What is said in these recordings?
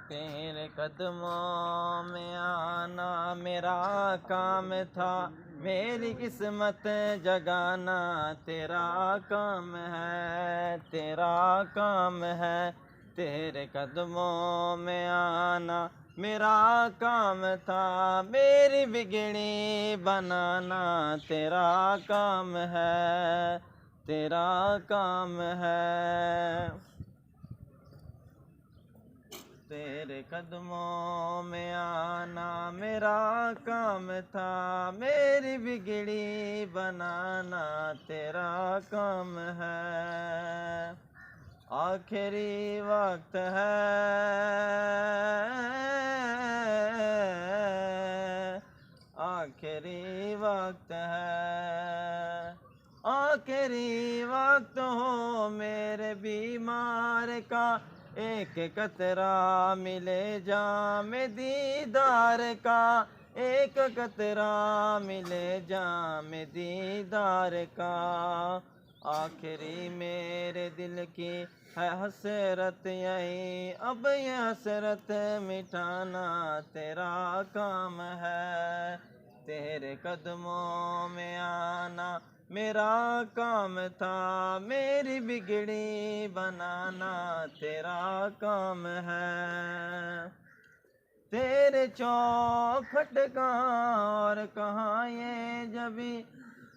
तेरे कदमों में आना मेरा काम था, मेरी किस्मत जगाना तेरा काम है, तेरा काम है। तेरे कदमों में आना मेरा काम था, मेरी बिगड़ी बनाना तेरा काम है, तेरा काम है। तेरे कदमों में आना मेरा काम था, मेरी बिगड़ी बनाना तेरा काम है। आखिरी वक्त है, आखिरी वक्त है, आखिरी वक्त हो मेरे बीमार का, एक कतरा मिले जाम दीदार का, एक कतरा मिले जाम दीदार का। आखिरी मेरे दिल की है हसरत यही, अब ये हसरत मिटाना तेरा काम है। तेरे कदमों में आना मेरा काम था, मेरी बिगड़ी बनाना तेरा काम है। तेरे चौखट कहाँ और कहाँ ये जबी,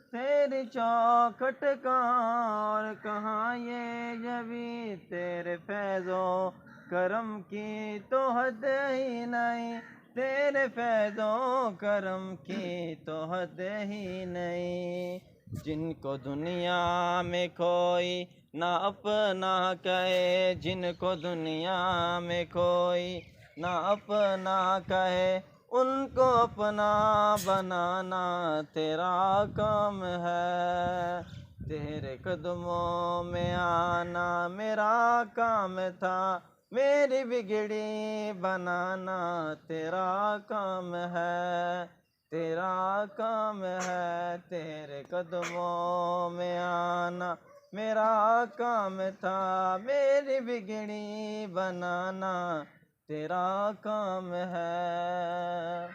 तेरे चौखट कहाँ और कहाँ ये जबी, तेरे फैज़ो करम की तो हद ही नहीं, तेरे फैज़ो करम की तो हद ही नहीं। जिनको दुनिया में कोई ना अपना कहे, जिनको दुनिया में कोई ना अपना कहे, उनको अपना बनाना तेरा काम है। तेरे कदमों में आना मेरा काम था, मेरी बिगड़ी बनाना तेरा काम है, तेरा काम है। तेरे कदमों में आना मेरा काम था, मेरी बिगड़ी बनाना तेरा काम है।